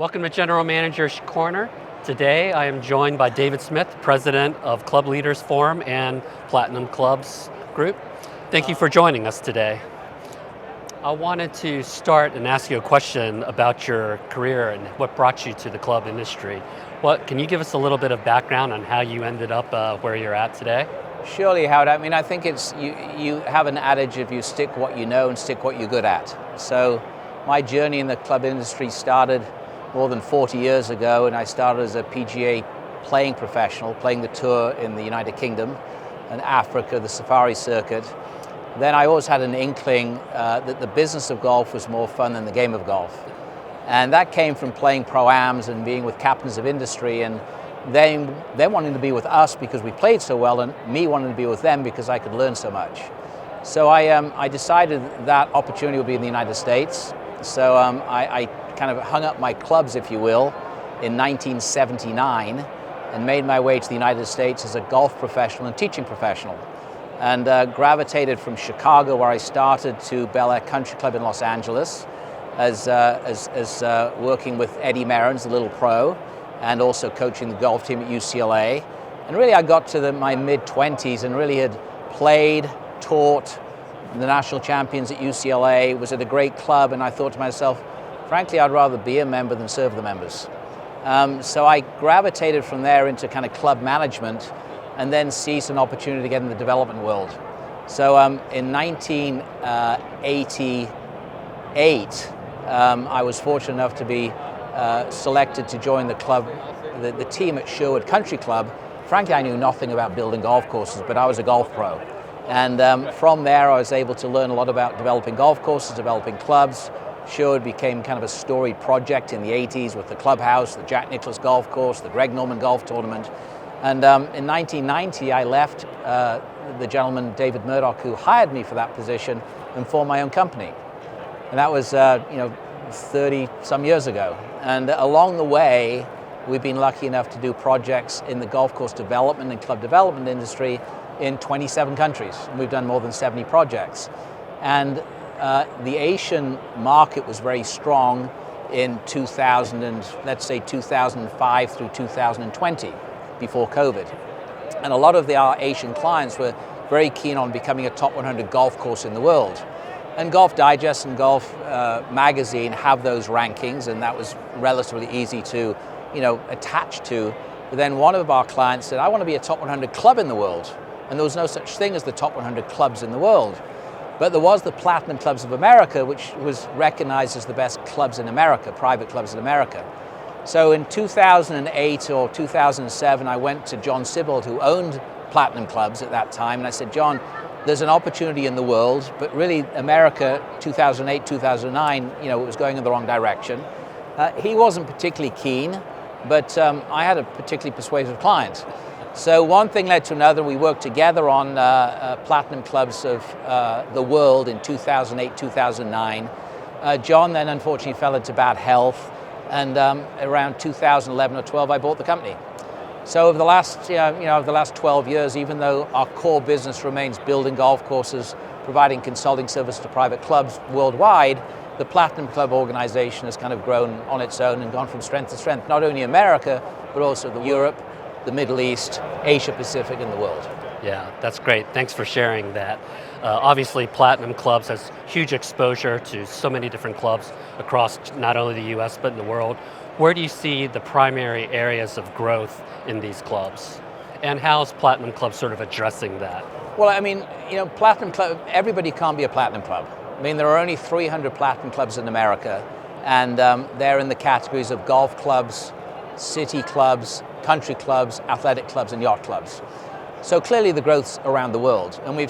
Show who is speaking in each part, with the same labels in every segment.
Speaker 1: Welcome to General Manager's Corner. Today I am joined by David Smith, President of Club Leaders Forum and Platinum Clubs Group. Thank you for joining us today. I wanted to start and ask you a question about your career and what brought you to the club industry. Can you give us a little bit of background on how you ended up where you're at today?
Speaker 2: Surely, Howard. I mean, I think it's you have an adage of you stick what you know and stick what you're good at. So my journey in the club industry started more than 40 years ago, and I started as a PGA playing professional, playing the tour in the United Kingdom and Africa, the safari circuit. Then I always had an inkling that the business of golf was more fun than the game of golf. And that came from playing pro-ams and being with captains of industry, and them wanting to be with us because we played so well, and me wanting to be with them because I could learn so much. So I decided that opportunity would be in the United States. So I kind of hung up my clubs, if you will, in 1979 and made my way to the United States as a golf professional and teaching professional. And gravitated from Chicago, where I started, to Bel Air Country Club in Los Angeles as working with Eddie Merrins, the little pro, and also coaching the golf team at UCLA. And really I got to my mid-20s and really had played, taught the national champions at UCLA, was at a great club, and I thought to myself, frankly, I'd rather be a member than serve the members. So I gravitated from there into kind of club management and then seized an opportunity to get in the development world. So in 1988, I was fortunate enough to be selected to join the club, the team at Sherwood Country Club. Frankly, I knew nothing about building golf courses, but I was a golf pro. And from there, I was able to learn a lot about developing golf courses, developing clubs. Sherwood became kind of a storied project in the 80s with the clubhouse, the Jack Nicklaus golf course, the Greg Norman golf tournament. And in 1990, I left the gentleman, David Murdoch, who hired me for that position, and formed my own company. And that was 30 some years ago. And along the way, we've been lucky enough to do projects in the golf course development and club development industry in 27 countries. And we've done more than 70 projects. And the Asian market was very strong in 2005 through 2020, before COVID. And a lot of our Asian clients were very keen on becoming a top 100 golf course in the world. And Golf Digest and Golf Magazine have those rankings, and that was relatively easy to attach to. But then one of our clients said, I want to be a top 100 club in the world. And there was no such thing as the top 100 clubs in the world. But there was the Platinum Clubs of America, which was recognized as the best clubs in America, private clubs in America. So in 2008 or 2007, I went to John Sibbald, who owned Platinum Clubs at that time, and I said, John, there's an opportunity in the world, but really America, 2008, 2009, it was going in the wrong direction. He wasn't particularly keen, but I had a particularly persuasive client. So one thing led to another. We worked together on Platinum Clubs of the world in 2008, 2009. John then unfortunately fell into bad health, and around 2011 or 12, I bought the company. So over the last 12 years, even though our core business remains building golf courses, providing consulting service to private clubs worldwide, the Platinum Club organization has kind of grown on its own and gone from strength to strength, not only America, but also Europe, the Middle East, Asia Pacific, and the world.
Speaker 1: Yeah, that's great. Thanks for sharing that. Obviously, Platinum Clubs has huge exposure to so many different clubs across not only the US, but in the world. Where do you see the primary areas of growth in these clubs? And how's Platinum Club sort of addressing that?
Speaker 2: Well, I mean, Platinum Club, everybody can't be a Platinum Club. I mean, there are only 300 Platinum Clubs in America, and they're in the categories of golf clubs, city clubs, country clubs, athletic clubs, and yacht clubs. So clearly the growth's around the world. And we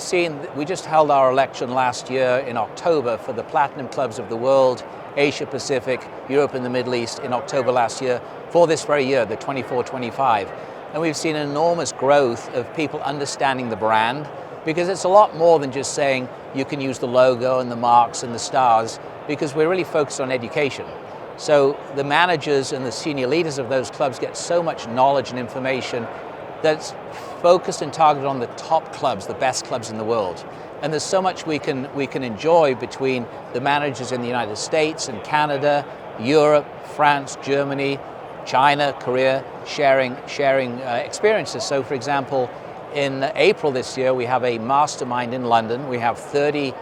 Speaker 2: just held our election last year in October for the Platinum Clubs of the world, Asia Pacific, Europe and the Middle East in October last year for this very year, the 24-25. And we've seen enormous growth of people understanding the brand, because it's a lot more than just saying you can use the logo and the marks and the stars, because we're really focused on education. So the managers and the senior leaders of those clubs get so much knowledge and information that's focused and targeted on the top clubs, the best clubs in the world. And there's so much we can enjoy between the managers in the United States and Canada Europe, France, Germany, China, Korea, sharing experiences. So for example, in April this year, we have a mastermind in London. We have 30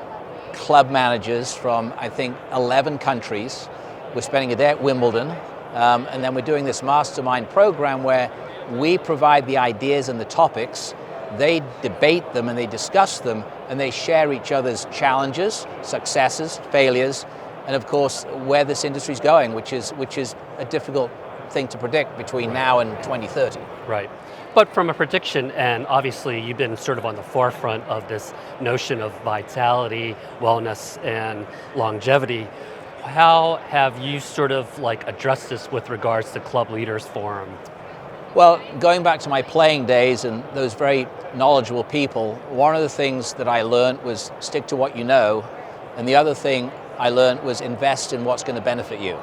Speaker 2: club managers from, I think, 11 countries. We're spending a day at Wimbledon, and then we're doing this mastermind program where we provide the ideas and the topics, they debate them and they discuss them, and they share each other's challenges, successes, failures, and of course, where this industry is going, which is a difficult thing to predict between now and 2030.
Speaker 1: Right. But from a prediction, and obviously you've been sort of on the forefront of this notion of vitality, wellness, and longevity, how have you sort of like addressed this with regards to Club Leaders Forum?
Speaker 2: Well, going back to my playing days and those very knowledgeable people, one of the things that I learned was stick to what you know, and the other thing I learned was invest in what's going to benefit you.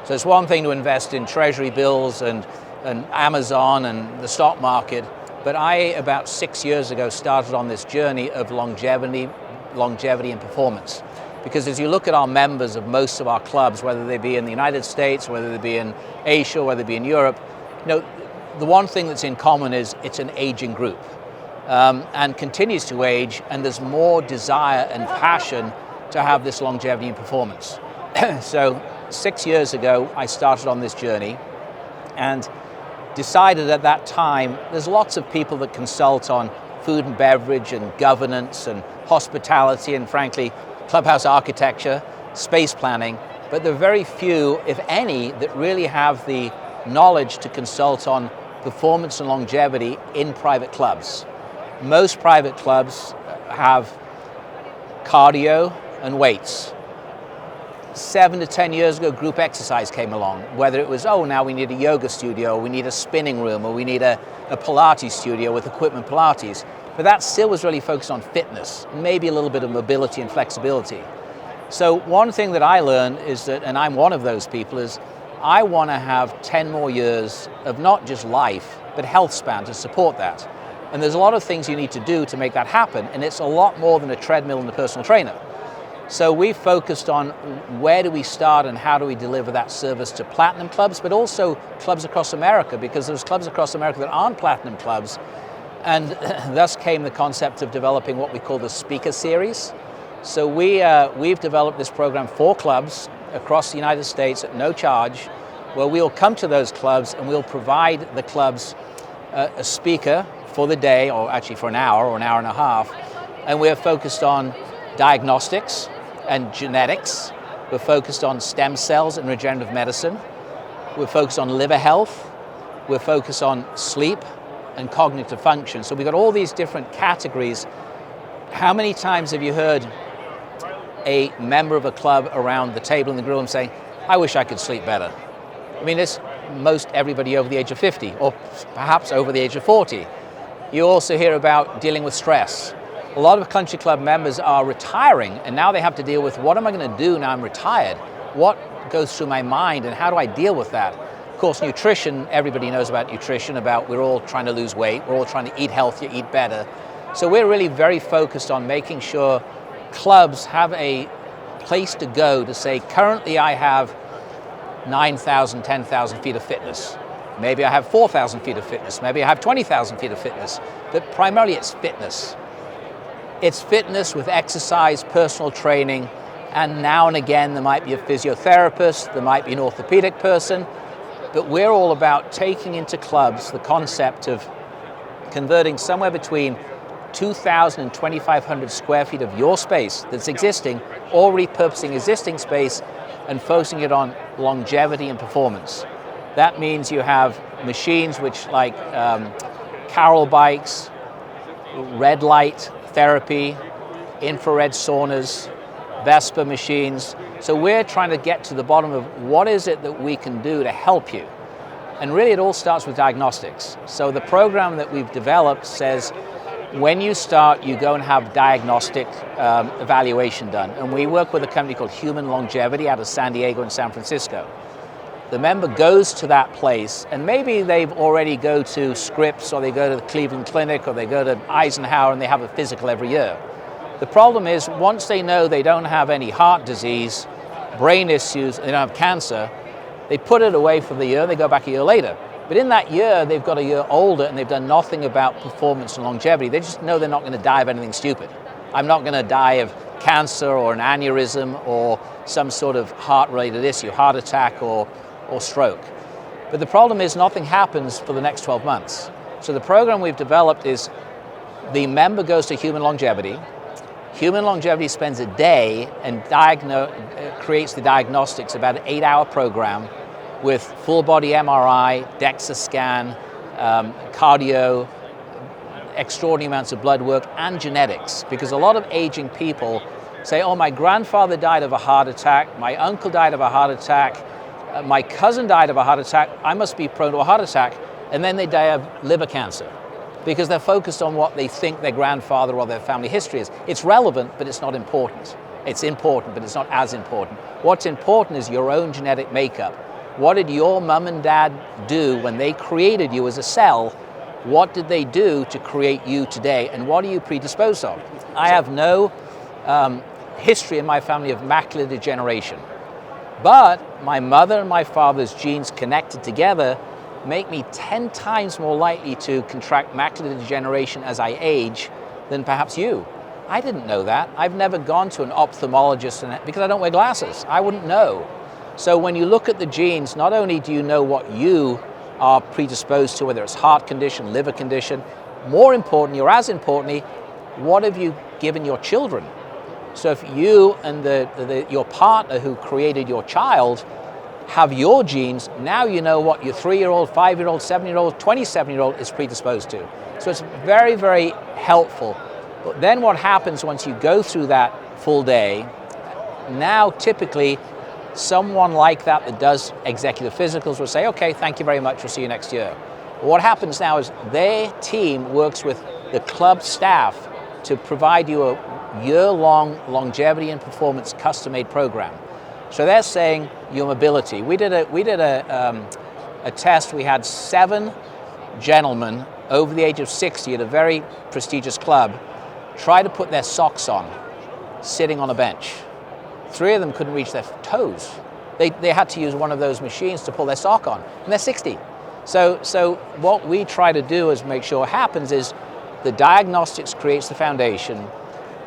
Speaker 2: So it's one thing to invest in treasury bills and Amazon and the stock market, but I, about 6 years ago, started on this journey of longevity and performance. Because as you look at our members of most of our clubs, whether they be in the United States, whether they be in Asia, whether they be in Europe, the one thing that's in common is it's an aging group and continues to age, and there's more desire and passion to have this longevity and performance. So 6 years ago, I started on this journey and decided at that time, there's lots of people that consult on food and beverage and governance and hospitality and frankly, clubhouse architecture, space planning, but there are very few, if any, that really have the knowledge to consult on performance and longevity in private clubs. Most private clubs have cardio and weights. 7 to 10 years ago, group exercise came along, whether it was, now we need a yoga studio, or we need a spinning room, or we need a Pilates studio with equipment Pilates. But that still was really focused on fitness, maybe a little bit of mobility and flexibility. So one thing that I learned is that, and I'm one of those people, is I want to have 10 more years of not just life, but health span to support that. And there's a lot of things you need to do to make that happen, and it's a lot more than a treadmill and a personal trainer. So we focused on where do we start and how do we deliver that service to platinum clubs, but also clubs across America, because there's clubs across America that aren't platinum clubs, and thus came the concept of developing what we call the speaker series. So we've developed this program for clubs across the United States at no charge, where we'll come to those clubs and we'll provide the clubs a speaker for the day, or actually for an hour or an hour and a half, and we're focused on diagnostics and genetics. We're focused on stem cells and regenerative medicine. We're focused on liver health. We're focused on sleep and cognitive function. So we've got all these different categories. How many times have you heard a member of a club around the table in the room saying, I wish I could sleep better? I mean, it's most everybody over the age of 50, or perhaps over the age of 40. You also hear about dealing with stress. A lot of country club members are retiring, and now they have to deal with, what am I going to do now I'm retired? What goes through my mind, and how do I deal with that? Of course, nutrition, everybody knows about nutrition, about we're all trying to lose weight, we're all trying to eat healthier, eat better. So we're really very focused on making sure clubs have a place to go to say, currently I have 9,000, 10,000 feet of fitness. Maybe I have 4,000 feet of fitness. Maybe I have 20,000 feet of fitness. But primarily it's fitness. It's fitness with exercise, personal training, and now and again there might be a physiotherapist, there might be an orthopedic person, but we're all about taking into clubs the concept of converting somewhere between 2,000 and 2,500 square feet of your space that's existing, or repurposing existing space and focusing it on longevity and performance. That means you have machines which like Carol bikes, red light therapy, infrared saunas, Vespa machines. So we're trying to get to the bottom of what is it that we can do to help you. And really it all starts with diagnostics. So the program that we've developed says, when you start, you go and have diagnostic evaluation done. And we work with a company called Human Longevity out of San Diego and San Francisco. The member goes to that place, and maybe they've already go to Scripps, or they go to the Cleveland Clinic, or they go to Eisenhower, and they have a physical every year. The problem is, once they know they don't have any heart disease, brain issues, they don't have cancer, they put it away for the year, they go back a year later. But in that year, they've got a year older and they've done nothing about performance and longevity. They just know they're not going to die of anything stupid. I'm not going to die of cancer or an aneurysm or some sort of heart-related issue, heart attack or stroke. But the problem is nothing happens for the next 12 months. So the program we've developed is the member goes to Human Longevity. Human Longevity spends a day and creates the diagnostics, about an 8-hour program with full body MRI, DEXA scan, cardio, extraordinary amounts of blood work, and genetics. Because a lot of aging people say, oh, my grandfather died of a heart attack, my uncle died of a heart attack, my cousin died of a heart attack, I must be prone to a heart attack, and then they die of liver cancer because they're focused on what they think their grandfather or their family history is. It's relevant, but it's not important. It's important, but it's not as important. What's important is your own genetic makeup. What did your mom and dad do when they created you as a cell? What did they do to create you today? And what are you predisposed of? I have no history in my family of macular degeneration. But my mother and my father's genes connected together make me 10 times more likely to contract macular degeneration as I age than perhaps you. I didn't know that. I've never gone to an ophthalmologist because I don't wear glasses. I wouldn't know. So when you look at the genes, not only do you know what you are predisposed to, whether it's heart condition, liver condition, more importantly, or as importantly, what have you given your children? So if you and your partner who created your child have your genes, now you know what your 3-year-old, 5-year-old, 7-year-old, 27-year-old is predisposed to. So it's very, very helpful. But then what happens once you go through that full day, now typically someone like that does executive physicals will say, okay, thank you very much, we'll see you next year. What happens now is their team works with the club staff to provide you a year-long longevity and performance custom-made program. So they're saying your mobility. We did a test. We had 7 gentlemen over the age of 60 at a very prestigious club try to put their socks on, sitting on a bench. 3 of them couldn't reach their toes. They had to use one of those machines to pull their sock on, and they're 60. So what we try to do is make sure happens is the diagnostics creates the foundation.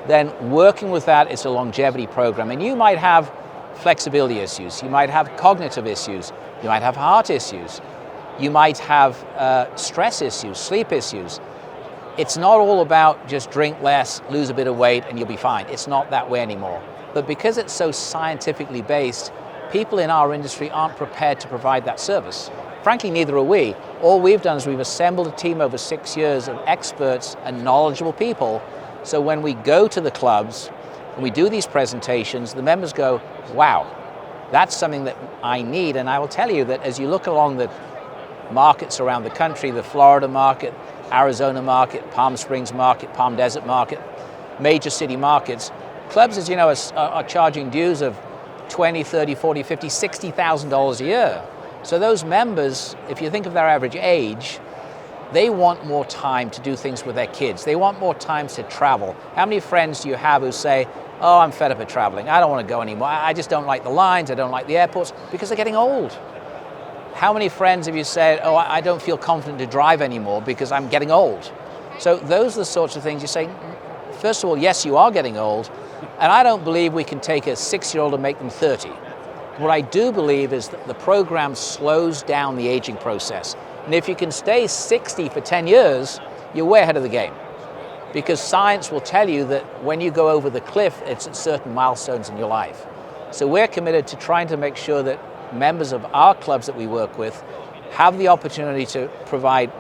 Speaker 2: Then working with that is a longevity program. And you might have flexibility issues, you might have cognitive issues, you might have heart issues, you might have stress issues, sleep issues. It's not all about just drink less, lose a bit of weight, and you'll be fine. It's not that way anymore. But because it's so scientifically based, people in our industry aren't prepared to provide that service. Frankly, neither are we. All we've done is we've assembled a team over 6 years of experts and knowledgeable people. So when we go to the clubs and we do these presentations, the members go, wow, that's something that I need. And I will tell you that as you look along the markets around the country, the Florida market, Arizona market, Palm Springs market, Palm Desert market, major city markets, clubs, as you know, are charging dues of $20, $30, $40, $50, $60,000 a year. So those members, if you think of their average age, they want more time to do things with their kids. They want more time to travel. How many friends do you have who say, oh, I'm fed up of traveling. I don't want to go anymore. I just don't like the lines. I don't like the airports because they're getting old. How many friends have you said, oh, I don't feel confident to drive anymore because I'm getting old? So those are the sorts of things you say, first of all, yes, you are getting old. And I don't believe we can take a 6-year-old and make them 30. What I do believe is that the program slows down the aging process. And if you can stay 60 for 10 years, you're way ahead of the game. Because science will tell you that when you go over the cliff, it's at certain milestones in your life. So we're committed to trying to make sure that members of our clubs that we work with have the opportunity to provide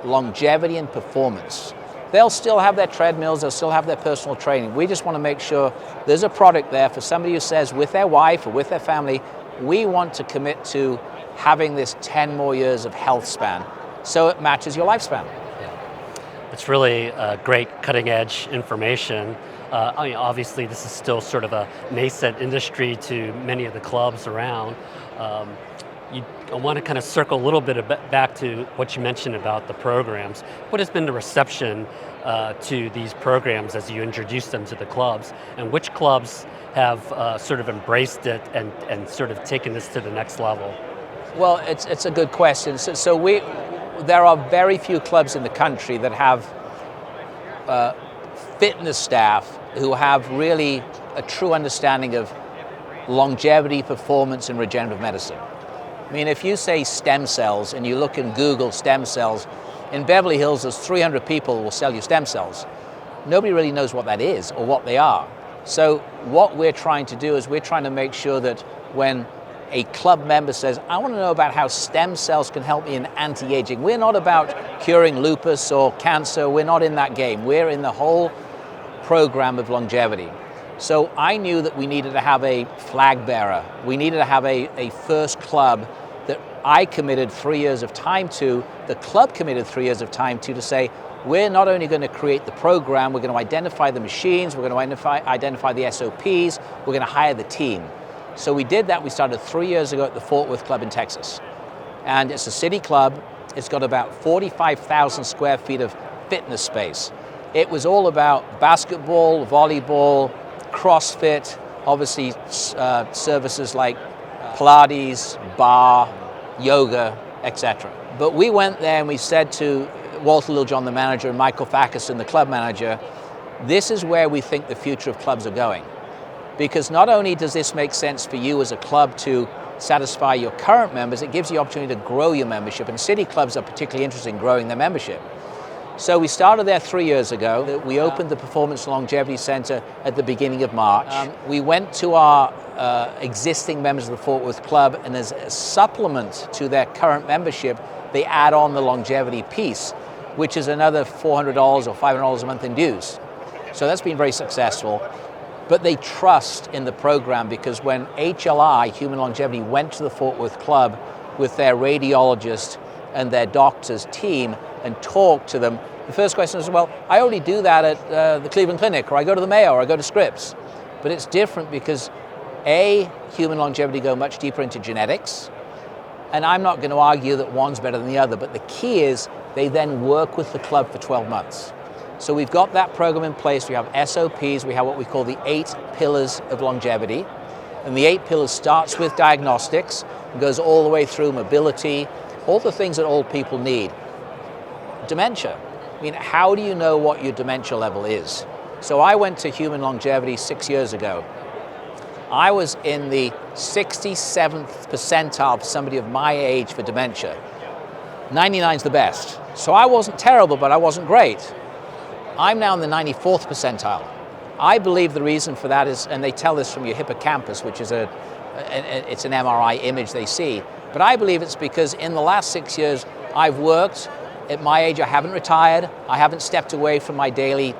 Speaker 2: longevity and performance. They'll still have their treadmills, they'll still have their personal training. We just want to make sure there's a product there for somebody who says with their wife or with their family, we want to commit to having this 10 more years of health span so it matches your lifespan.
Speaker 1: It's really great cutting edge information. I mean, obviously this is still sort of a nascent industry to many of the clubs around. I want to kind of circle a little bit back to what you mentioned about the programs. What has been the reception to these programs as you introduce them to the clubs, and which clubs have sort of embraced it and sort of taken this to the next level?
Speaker 2: Well, it's a good question. There are very few clubs in the country that have fitness staff who have really a true understanding of longevity, performance, and regenerative medicine. I mean, if you say stem cells and you look in Google stem cells, in Beverly Hills there's 300 people who will sell you stem cells. Nobody really knows what that is or what they are. So what we're trying to do is we're trying to make sure that when a club member says, I want to know about how stem cells can help me in anti-aging. We're not about curing lupus or cancer. We're not in that game. We're in the whole program of longevity. So I knew that we needed to have a flag bearer. We needed to have a first club that I committed 3 years of time to, the club committed 3 years of time to say, we're not only going to create the program, we're going to identify the machines, we're going to identify the SOPs, we're going to hire the team. So we did that. We started 3 years ago at the Fort Worth Club in Texas. And it's a city club. It's got about 45,000 square feet of fitness space. It was all about basketball, volleyball, CrossFit, obviously services like Pilates, bar, yoga, etc. But we went there and we said to Walter Littlejohn, the manager, and Michael Fackerson, the club manager, this is where we think the future of clubs are going. Because not only does this make sense for you as a club to satisfy your current members, it gives you the opportunity to grow your membership, and city clubs are particularly interested in growing their membership. So we started there 3 years ago. We opened the Performance Longevity Center at the beginning of March. We went to our existing members of the Fort Worth Club, and as a supplement to their current membership, they add on the longevity piece, which is another $400 or $500 a month in dues. So that's been very successful. But they trust in the program, because when HLI, Human Longevity, went to the Fort Worth Club with their radiologist and their doctor's team and talked to them, the first question was, well, I already do that at the Cleveland Clinic, or I go to the Mayo, or I go to Scripps. But it's different because Human Longevity go much deeper into genetics, and I'm not going to argue that one's better than the other, but the key is they then work with the club for 12 months. So we've got that program in place. We have SOPs. We have what we call the 8 pillars of longevity. And the 8 pillars starts with diagnostics and goes all the way through mobility, all the things that old people need. Dementia. I mean, how do you know what your dementia level is? So I went to Human Longevity 6 years ago. I was in the 67th percentile for somebody of my age for dementia. 99 is the best. So I wasn't terrible, but I wasn't great. I'm now in the 94th percentile. I believe the reason for that is, and they tell this from your hippocampus, which is it's an MRI image they see, but I believe it's because in the last 6 years I've worked. At my age, I haven't retired. I haven't stepped away from my daily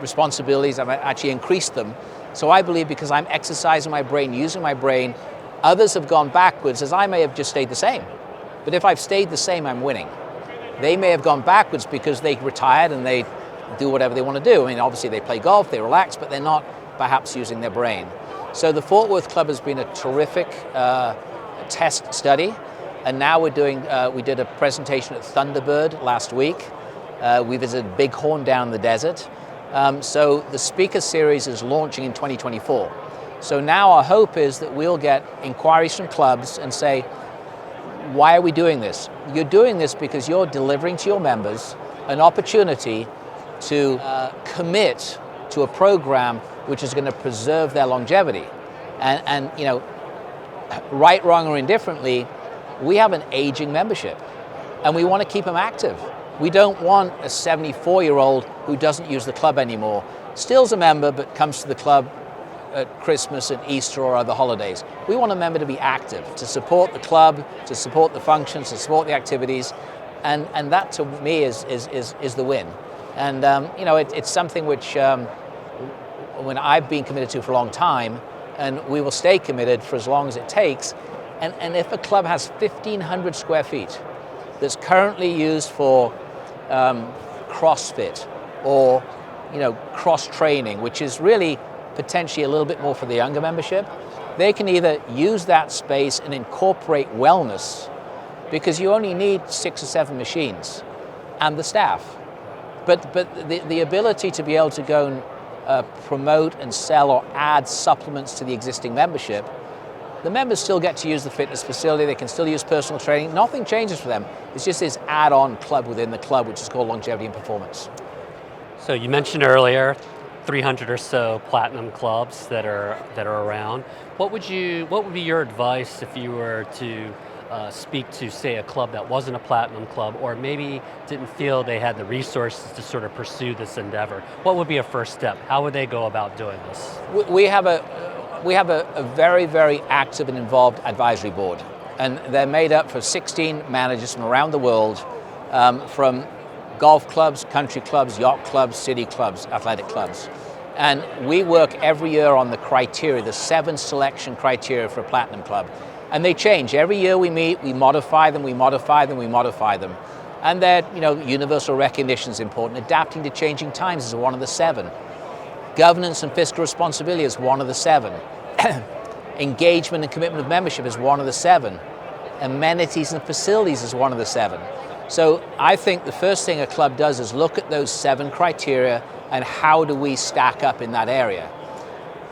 Speaker 2: responsibilities. I've actually increased them. So I believe because I'm exercising my brain, using my brain, others have gone backwards, as I may have just stayed the same. But if I've stayed the same, I'm winning. They may have gone backwards because they retired and they do whatever they want to do. I mean, obviously they play golf, they relax, but they're not perhaps using their brain. So the Fort Worth Club has been a terrific test study. And now we did a presentation at Thunderbird last week. We visited Bighorn down in the desert. So the speaker series is launching in 2024. So now our hope is that we'll get inquiries from clubs and say, why are we doing this? You're doing this because you're delivering to your members an opportunity to commit to a program which is going to preserve their longevity. And you know, right, wrong, or indifferently, we have an aging membership, and we want to keep them active. We don't want a 74-year-old who doesn't use the club anymore, still's a member but comes to the club at Christmas and Easter or other holidays. We want a member to be active, to support the club, to support the functions, to support the activities, and that to me is the win. And you know, it's something which when I've been committed to for a long time, and we will stay committed for as long as it takes. And if a club has 1,500 square feet that's currently used for CrossFit or, you know, cross training, which is really potentially a little bit more for the younger membership, they can either use that space and incorporate wellness, because you only need 6 or 7 machines and the staff. But the ability to be able to go and promote and sell or add supplements to the existing membership, the members still get to use the fitness facility, they can still use personal training, nothing changes for them. It's just this add-on club within the club, which is called longevity and performance.
Speaker 1: So you mentioned earlier 300 or so platinum clubs that are around. What would be your advice if you were to speak to, say, a club that wasn't a platinum club, or maybe didn't feel they had the resources to sort of pursue this endeavor? What would be a first step? How would they go about doing this?
Speaker 2: We have a very, very active and involved advisory board, and they're made up of 16 managers from around the world, from golf clubs, country clubs, yacht clubs, city clubs, athletic clubs. And we work every year on the criteria, the 7 selection criteria for a platinum club. And they change. Every year we meet, we modify them, we modify them, we modify them. And they're, universal recognition is important. Adapting to changing times is one of the 7. Governance and fiscal responsibility is one of the 7. Engagement and commitment of membership is one of the 7. Amenities and facilities is one of the 7. So I think the first thing a club does is look at those 7 criteria and how do we stack up in that area.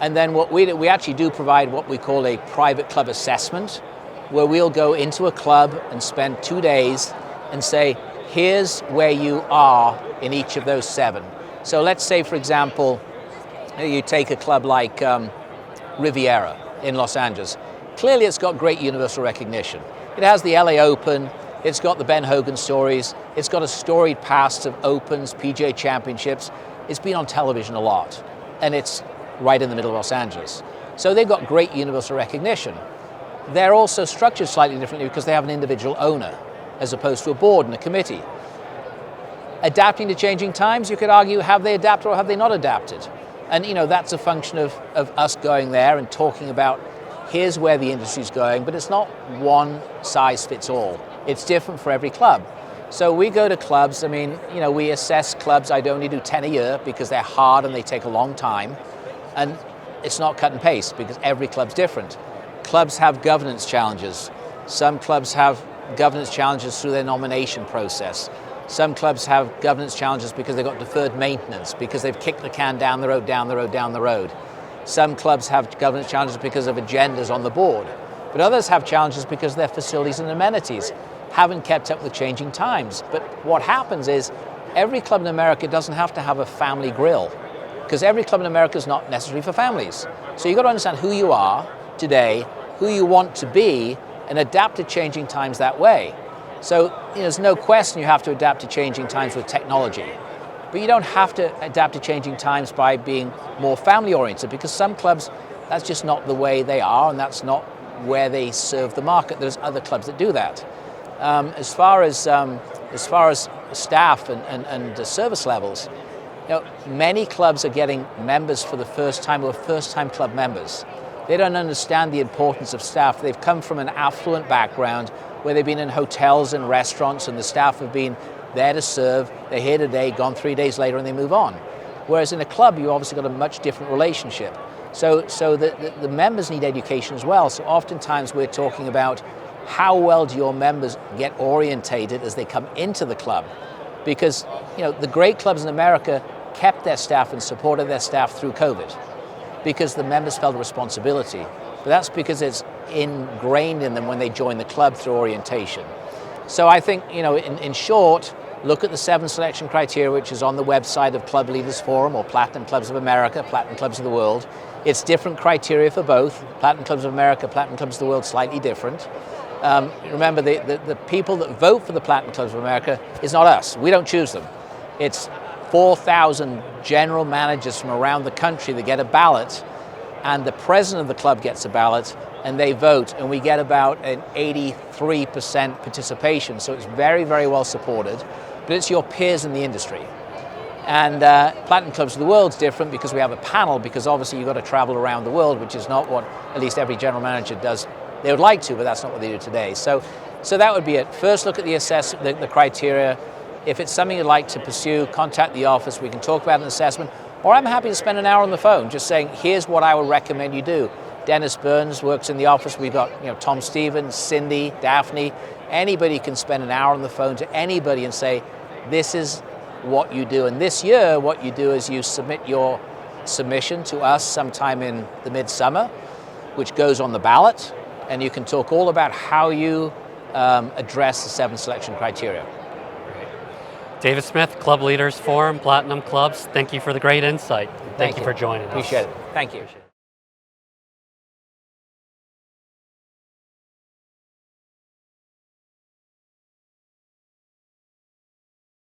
Speaker 2: And then what we do, we actually do provide what we call a private club assessment, where we'll go into a club and spend 2 days and say, here's where you are in each of those 7. So let's say, for example, you take a club like Riviera in Los Angeles. Clearly it's got great universal recognition. It has the LA Open, it's got the Ben Hogan stories, it's got a storied past of Opens, PGA Championships. It's been on television a lot, and it's right in the middle of Los Angeles. So they've got great universal recognition. They're also structured slightly differently because they have an individual owner as opposed to a board and a committee. Adapting to changing times, you could argue, have they adapted or have they not adapted? And that's a function of us going there and talking about here's where the industry's going, but it's not one size fits all. It's different for every club. So we go to clubs, we assess clubs. I'd only do 10 a year because they're hard and they take a long time. And it's not cut and paste because every club's different. Clubs have governance challenges. Some clubs have governance challenges through their nomination process. Some clubs have governance challenges because they've got deferred maintenance, because they've kicked the can down the road. Some clubs have governance challenges because of agendas on the board. But others have challenges because their facilities and amenities haven't kept up with changing times. But what happens is every club in America doesn't have to have a family grill, because every club in America is not necessary for families. So you've got to understand who you are today, who you want to be, and adapt to changing times that way. So there's no question you have to adapt to changing times with technology. But you don't have to adapt to changing times by being more family oriented, because some clubs, that's just not the way they are, and that's not where they serve the market. There's other clubs that do that. As far as staff and service levels, many clubs are getting members for the first time, or first-time club members. They don't understand the importance of staff. They've come from an affluent background where they've been in hotels and restaurants, and the staff have been there to serve. They're here today, gone 3 days later, and they move on. Whereas in a club, you've obviously got a much different relationship. So the members need education as well. So oftentimes we're talking about how well do your members get orientated as they come into the club? Because the great clubs in America kept their staff and supported their staff through COVID because the members felt a responsibility. But that's because it's ingrained in them when they join the club through orientation. So I think, in short, look at the 7 selection criteria, which is on the website of Club Leaders Forum or Platinum Clubs of America, Platinum Clubs of the World. It's different criteria for both. Platinum Clubs of America, Platinum Clubs of the World, slightly different. Remember, the people that vote for the Platinum Clubs of America is not us. We don't choose them. It's 4,000 general managers from around the country that get a ballot, and the president of the club gets a ballot, and they vote, and we get about an 83% participation. So it's very, very well supported, but it's your peers in the industry. And Platinum Clubs of the World is different because we have a panel, because obviously you've got to travel around the world, which is not what at least every general manager does. They would like to, but that's not what they do today. So that would be it. First, look at the criteria. If it's something you'd like to pursue, contact the office. We can talk about an assessment. Or I'm happy to spend an hour on the phone just saying, here's what I would recommend you do. Dennis Burns works in the office. We've got Tom Stevens, Cindy, Daphne. Anybody can spend an hour on the phone to anybody and say, this is what you do. And this year, what you do is you submit your submission to us sometime in the midsummer, which goes on the ballot, and you can talk all about how you address the 7 selection criteria.
Speaker 1: David Smith, Club Leaders Forum, Platinum Clubs, thank you for the great insight. Thank you for joining us.
Speaker 2: Appreciate it. Thank you.